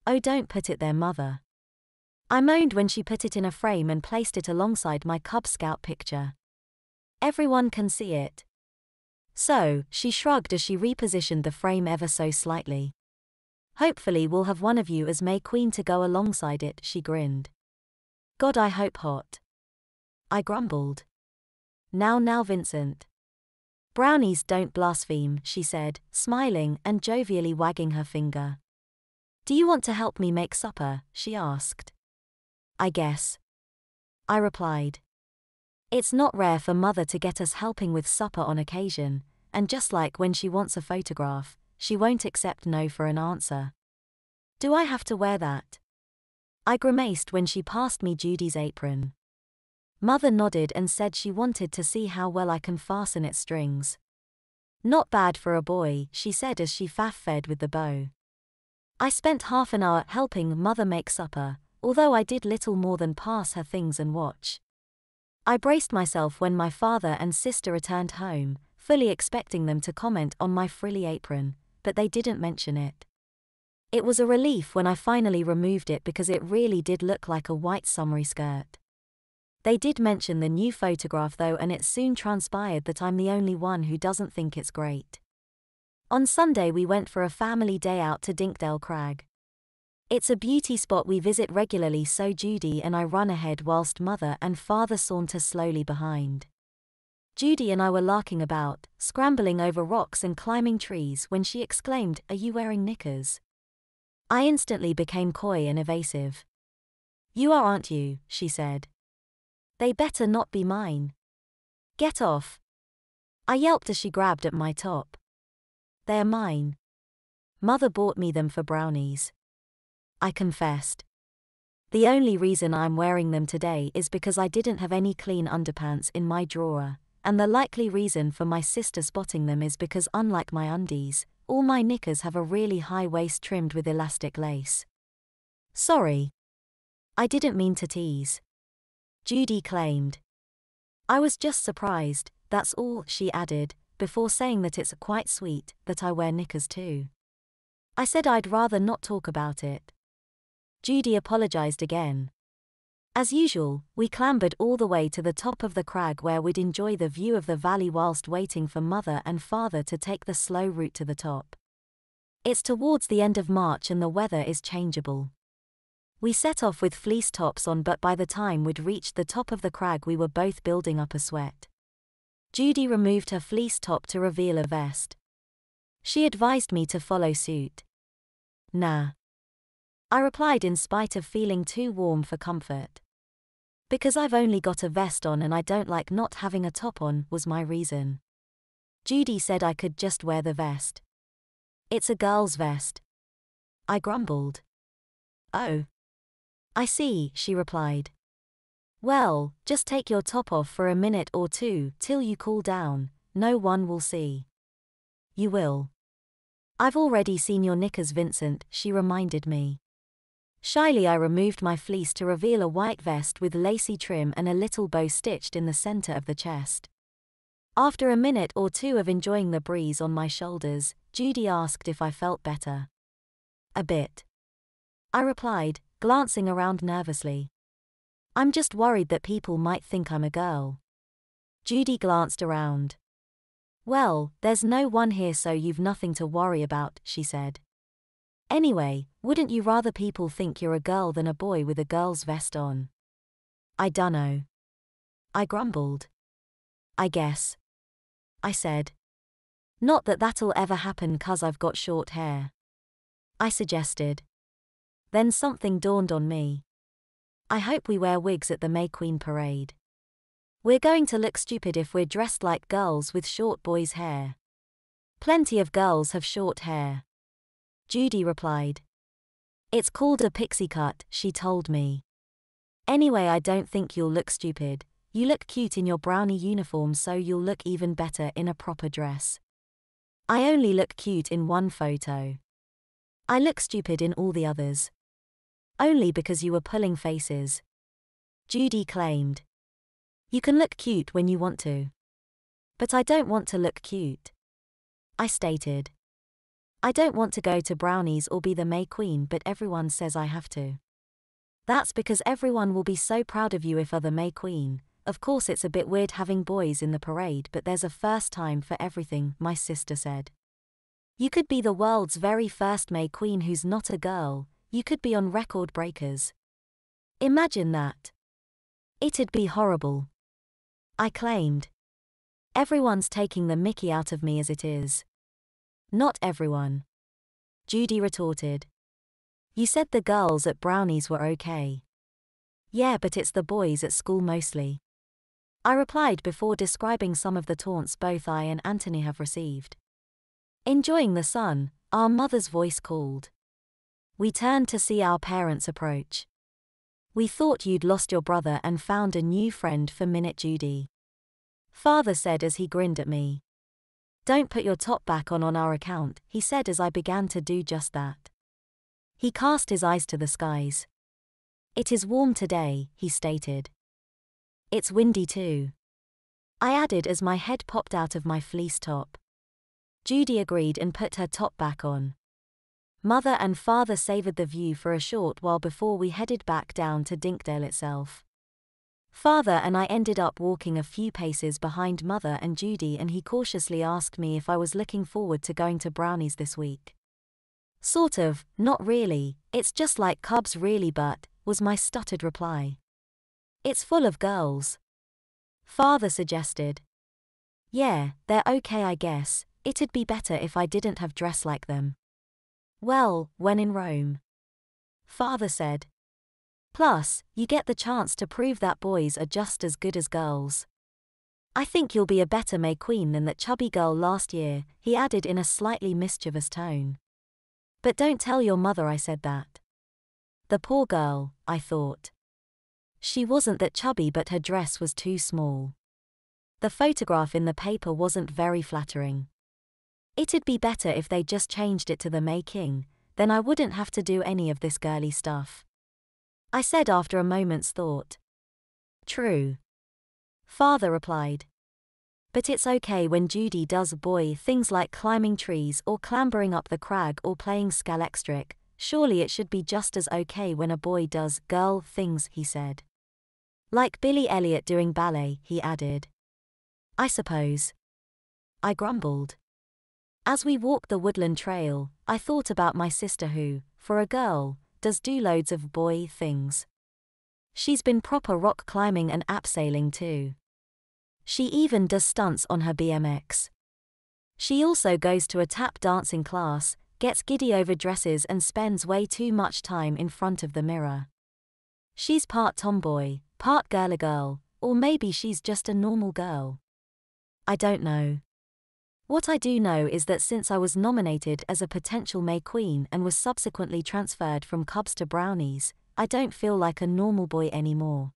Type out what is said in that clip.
"Oh, don't put it there, Mother," I moaned when she put it in a frame and placed it alongside my Cub Scout picture. "Everyone can see it." "So," she shrugged as she repositioned the frame ever so slightly. "Hopefully we'll have one of you as May Queen to go alongside it," she grinned. "God, I hope hot," I grumbled. Now, Vincent. "Brownies don't blaspheme," she said, smiling and jovially wagging her finger. "Do you want to help me make supper?" she asked. "I guess," I replied. It's not rare for Mother to get us helping with supper on occasion, and just like when she wants a photograph, she won't accept no for an answer. "Do I have to wear that?" I grimaced when she passed me Judy's apron. Mother nodded and said she wanted to see how well I can fasten its strings. "Not bad for a boy," she said as she faff-fed with the bow. I spent half an hour helping Mother make supper, although I did little more than pass her things and watch. I braced myself when my father and sister returned home, fully expecting them to comment on my frilly apron, but they didn't mention it. It was a relief when I finally removed it because it really did look like a white summery skirt. They did mention the new photograph though, and it soon transpired that I'm the only one who doesn't think it's great. On Sunday we went for a family day out to Dinkdale Crag. It's a beauty spot we visit regularly, so Judy and I run ahead whilst Mother and Father saunter slowly behind. Judy and I were larking about, scrambling over rocks and climbing trees when she exclaimed, "Are you wearing knickers?" I instantly became coy and evasive. "You are, aren't you?" she said. "They better not be mine." "Get off," I yelped as she grabbed at my top. "They're mine. Mother bought me them for brownies," I confessed. "The only reason I'm wearing them today is because I didn't have any clean underpants in my drawer, and the likely reason for my sister spotting them is because unlike my undies, all my knickers have a really high waist trimmed with elastic lace." "Sorry. I didn't mean to tease," Judy claimed. "I was just surprised, that's all," she added, before saying that it's quite sweet that I wear knickers too. I said I'd rather not talk about it. Judy apologized again. As usual, we clambered all the way to the top of the crag where we'd enjoy the view of the valley whilst waiting for Mother and Father to take the slow route to the top. It's towards the end of March and the weather is changeable. We set off with fleece tops on, but by the time we'd reached the top of the crag we were both building up a sweat. Judy removed her fleece top to reveal a vest. She advised me to follow suit. "Nah," I replied in spite of feeling too warm for comfort. "Because I've only got a vest on and I don't like not having a top on," was my reason. Judy said I could just wear the vest. "It's a girl's vest," I grumbled. "Oh, I see," she replied. "Well, just take your top off for a minute or two till you cool down, no one will see." "You will." "I've already seen your knickers, Vincent," she reminded me. Shyly I removed my fleece to reveal a white vest with lacy trim and a little bow stitched in the center of the chest. After a minute or two of enjoying the breeze on my shoulders, Judy asked if I felt better. "A bit," I replied, glancing around nervously. "I'm just worried that people might think I'm a girl." Judy glanced around. "Well, there's no one here so you've nothing to worry about," she said. "Anyway, wouldn't you rather people think you're a girl than a boy with a girl's vest on?" "I dunno," I grumbled. "I guess," I said. "Not that that'll ever happen 'cause I've got short hair," I suggested. Then something dawned on me. I hope we wear wigs at the May Queen parade. We're going to look stupid if we're dressed like girls with short boys' hair. Plenty of girls have short hair, Judy replied. "It's called a pixie cut," she told me. "Anyway, I don't think you'll look stupid. You look cute in your brownie uniform, so you'll look even better in a proper dress." "I only look cute in one photo. I look stupid in all the others." "Only because you were pulling faces," Judy claimed. "You can look cute when you want to." "But I don't want to look cute," I stated. I don't want to go to Brownies or be the May Queen, but everyone says I have to. That's because everyone will be so proud of you if you're the May Queen. Of course it's a bit weird having boys in the parade, but there's a first time for everything, my sister said. You could be the world's very first May Queen who's not a girl. You could be on Record Breakers. Imagine that. It'd be horrible. I claimed. Everyone's taking the mickey out of me as it is. Not everyone. Judy retorted. You said the girls at Brownies were okay. Yeah, but it's the boys at school mostly. I replied before describing some of the taunts both I and Anthony have received. Enjoying the sun, our mother's voice called. We turned to see our parents approach. We thought you'd lost your brother and found a new friend for minute, Judy. Father said as he grinned at me. Don't put your top back on our account, he said as I began to do just that. He cast his eyes to the skies. It is warm today, he stated. It's windy too. I added as my head popped out of my fleece top. Judy agreed and put her top back on. Mother and father savoured the view for a short while before we headed back down to Dinkdale itself. Father and I ended up walking a few paces behind Mother and Judy, and he cautiously asked me if I was looking forward to going to Brownies this week. Sort of, not really, it's just like Cubs really, but, was my stuttered reply. It's full of girls. Father suggested. Yeah, they're okay I guess, it'd be better if I didn't have dress like them. Well, when in Rome. Father said. Plus, you get the chance to prove that boys are just as good as girls. I think you'll be a better May Queen than that chubby girl last year, he added in a slightly mischievous tone. But don't tell your mother I said that. The poor girl, I thought. She wasn't that chubby, but her dress was too small. The photograph in the paper wasn't very flattering. It'd be better if they just changed it to the May King, then I wouldn't have to do any of this girly stuff. I said after a moment's thought. True. Father replied. But it's okay when Judy does boy things like climbing trees or clambering up the crag or playing scalextric. Surely it should be just as okay when a boy does girl things, he said. Like Billy Elliot doing ballet, he added. I suppose. I grumbled. As we walked the woodland trail, I thought about my sister who, for a girl, does do loads of boy things. She's been proper rock climbing and abseiling too. She even does stunts on her BMX. She also goes to a tap dancing class, gets giddy over dresses and spends way too much time in front of the mirror. She's part tomboy, part girly girl, or maybe she's just a normal girl. I don't know. What I do know is that since I was nominated as a potential May Queen and was subsequently transferred from Cubs to Brownies, I don't feel like a normal boy anymore.